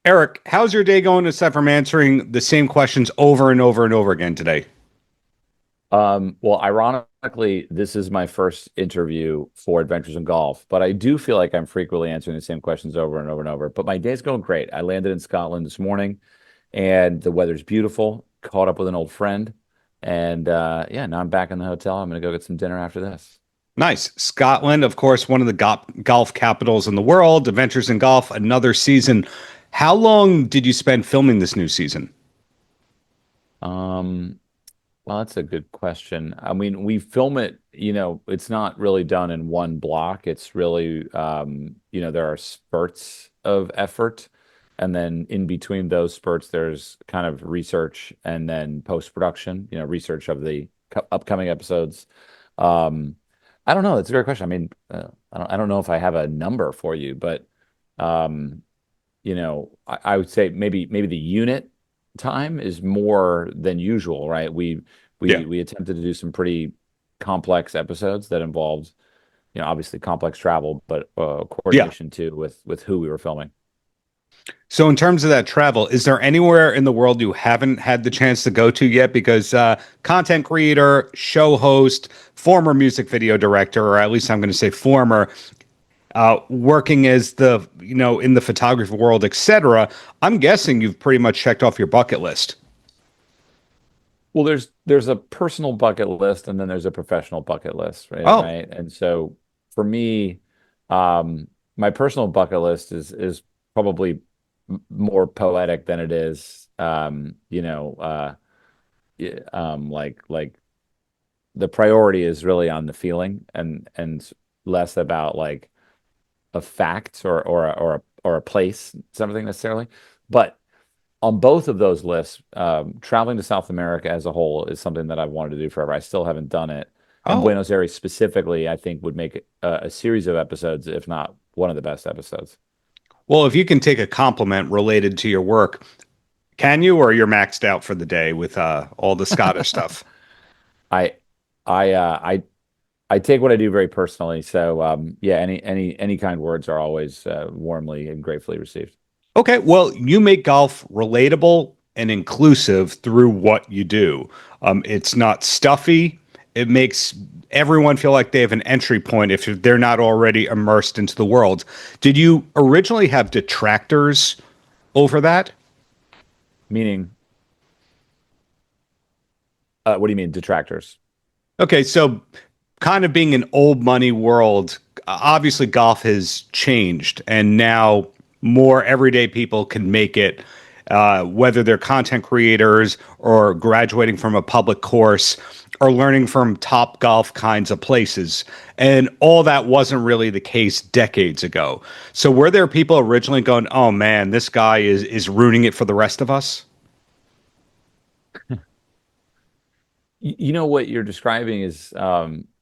Erik, how's your day going aside from answering the same questions over and over and over again today? Well, ironically, this is my first interview for Adventures in Golf, but I do feel like I'm frequently answering the same questions over and over and over. But my day's going great. I landed in Scotland this morning and the weather's beautiful, caught up with an old friend, and yeah, now I'm back in the hotel. I'm gonna go get some dinner after this. Nice. Scotland, of course, one of the golf capitals in the world. Adventures in Golf, another season. How long did you spend filming this new season? Um, well, that's a good question. I mean, we film it, it's not really done in one block. It's really, there are spurts of effort. And then in between those spurts, there's kind of research and then post-production, research of the upcoming episodes. Um, I don't know. It's a great question. I mean, I don't know if I have a number for you, but um, I would say maybe the unit time is more than usual, right? We Yeah. we we attempted to do some pretty complex episodes that involved, obviously complex travel, but Yeah. coordination too with who we were filming. So, in terms of that travel, is there anywhere in the world you haven't had the chance to go to yet? Because content creator, show host, former music video director, or at least I'm going to say former, working as in the photography world, etc. I'm guessing you've pretty much checked off your bucket list. Well, there's a personal bucket list and then there's a professional bucket list, right? Oh, Right. And so for me, my personal bucket list is probably more poetic than it is, like the priority is really on the feeling and less about like a fact or a place, something necessarily. But on both of those lists, traveling to South America as a whole is something that I've wanted to do forever. I still haven't done it. And oh. Buenos Aires specifically, I think would make a series of episodes, if not one of the best episodes. Well, if you can take a compliment related to your work, can you, or you're maxed out for the day with all the Scottish stuff? I, I take what I do very personally. So yeah, any kind words are always warmly and gratefully received. Okay, well, you make golf relatable and inclusive through what you do. It's not stuffy. It makes everyone feel like they have an entry point if they're not already immersed into the world. Did you originally have detractors over that? Meaning, what do you mean detractors? Okay, so kind of being an old money world, obviously golf has changed, and now more everyday people can make it, whether they're content creators or graduating from a public course or learning from top golf kinds of places. And all that wasn't really the case decades ago. So were there people originally going, "Oh man, this guy is ruining it for the rest of us"? You know what you're describing is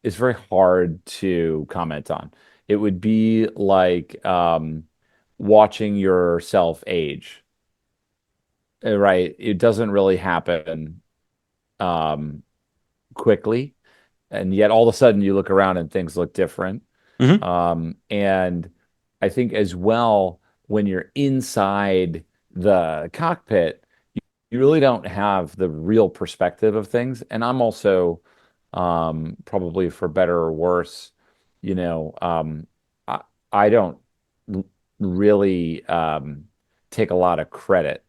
very hard to comment on. It would be like watching yourself age, right? It doesn't really happen um, quickly, and yet all of a sudden you look around and things look different. Hmm. And I think as well, when you're inside the cockpit, you really don't have the real perspective of things. And I'm also, probably for better or worse, you know, um, I, I don't really take a lot of credit.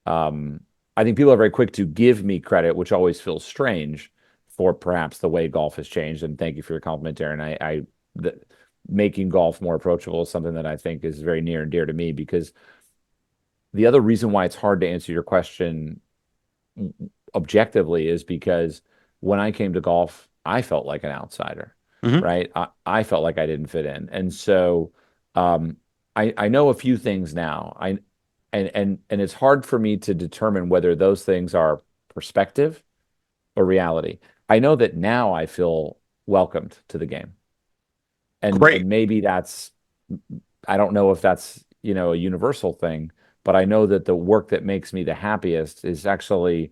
I think people are very quick to give me credit, which always feels strange for perhaps the way golf has changed. And thank you for your compliment, Darren. The, making golf more approachable is something that I think is very near and dear to me because the other reason why it's hard to answer your question objectively is because when I came to golf, I felt like an outsider, Hmm. right? I felt like I didn't fit in. And so um, I know a few things now. And it's hard for me to determine whether those things are perspective or reality. I know that now I feel welcomed to the game. Great. And maybe that's I don't know if that's, a universal thing, but I know that the work that makes me the happiest is actually,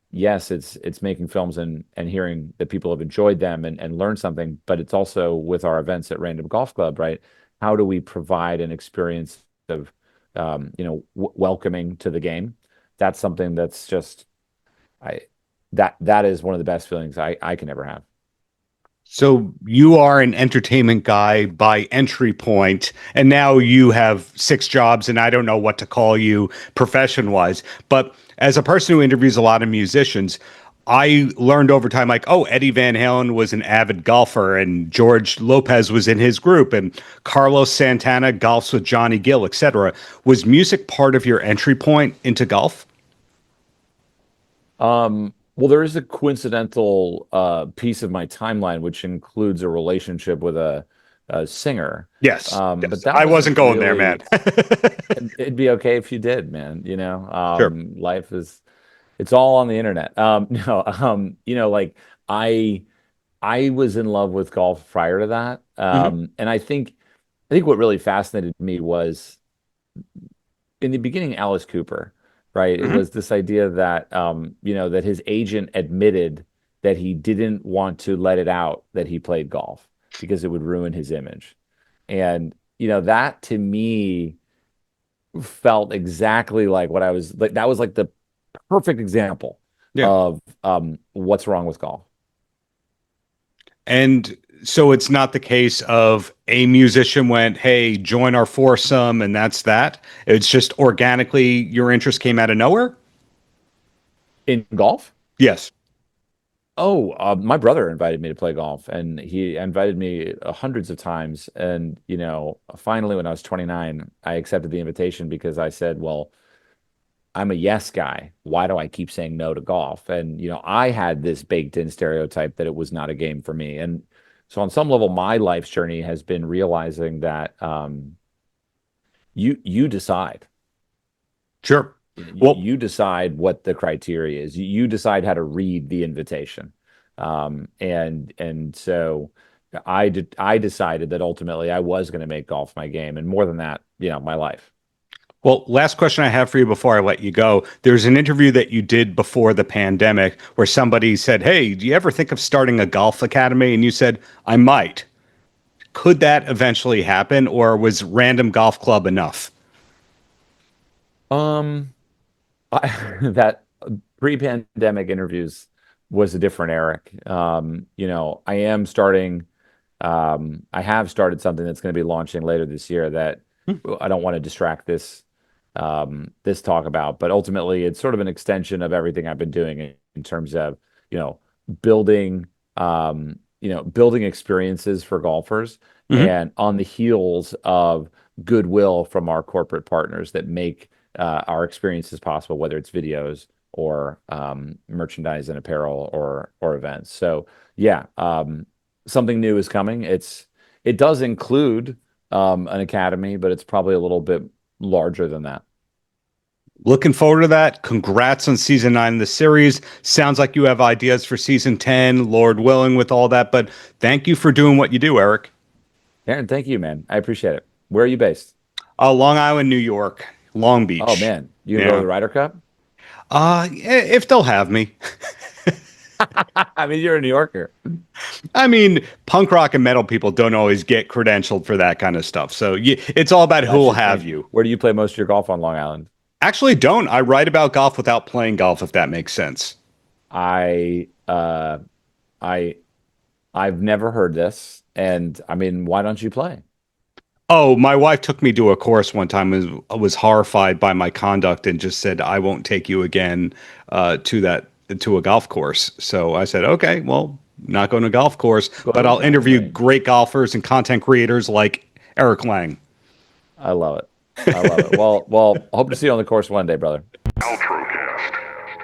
yes, it's making films and hearing that people have enjoyed them and learned something, but it's also with our events at Random Golf Club, right? How do we provide an experience of welcoming to the game. That's something that's just I that is one of the best feelings I can ever have. So you are an entertainment guy by entry point, and now you have six jobs, and I don't know what to call you profession wise. But as a person who interviews a lot of musicians, I learned over time, like, oh, Eddie Van Halen was an avid golfer, and George Lopez was in his group, and Carlos Santana golfs with Johnny Gill, etc. Was music part of your entry point into golf? Well, there is a coincidental piece of my timeline which includes a relationship with a singer. Yes, But yes. that I wasn't wasn't going there, man. really, it'd be okay if you did, man. Sure. Life is, it's all on the internet. No, like I I was in love with golf prior to that. Hmm. And I think what really fascinated me was in the beginning, Alice Cooper, right? It Hmm. was this idea that that his agent admitted that he didn't want to let it out that he played golf because it would ruin his image. And that to me felt exactly like what I was like. That was like the perfect example Yeah. of what's wrong with golf. And so it's not the case of a musician went, hey, join our foursome, and that's that. It's just organically your interest came out of nowhere. In golf? Yes. Oh, my brother invited me to play golf, and he invited me hundreds of times. And finally, when I was 29, I accepted the invitation because I said, "Well, I'm a yes guy. Why do I keep saying no to golf?" And I had this baked-in stereotype that it was not a game for me. And so, on some level, my life's journey has been realizing that you decide. Sure. You, Well, you decide what the criteria is. You decide how to read the invitation. And so I decided that ultimately I was going to make golf my game, and more than that, my life. last question I have for you before I let you go. There's an interview that you did before the pandemic where somebody said, hey, do you ever think of starting a golf academy? And you said, I might. Could that eventually happen, or was Random Golf Club enough? Um, that pre-pandemic interviews was a different Eric. I have started something that's going to be launching later this year that I don't want to distract this talk about, but ultimately it's sort of an extension of everything I've been doing in terms of, you know, building, building experiences for golfers Hmm. and on the heels of goodwill from our corporate partners that make our experiences possible, whether it's videos or merchandise and apparel or events. So yeah, something new is coming. It does include an academy, but it's probably a little bit larger than that. Looking forward to that. Congrats on season 9 of the series. Sounds like you have ideas for season 10, Lord willing, with all that. But thank you for doing what you do, Eric. Aaron, thank you, man. I appreciate it. Where are you based? Long Island, New York, Long Oh Beach. man, you gonna go to Yeah. the Ryder Cup? If they'll have me. I mean, you're a New Yorker. I mean, punk rock and metal people don't always get credentialed for that kind of stuff. So it's all about who That will should have change. you. Where do you play most of your golf on Long Island? Actually, don't. I write about golf without playing golf, if that makes sense. I I I've never heard this, and I mean, why don't you play? Oh, my wife took me to a course one time and was horrified by my conduct and just said, I won't take you again to a golf course. So I said, okay, well, not going to a golf course, Go but to a I'll driving interview range. great golfers and content creators like Eric Lang. I love it. I love it. Well, hope to see you on the course one day, brother.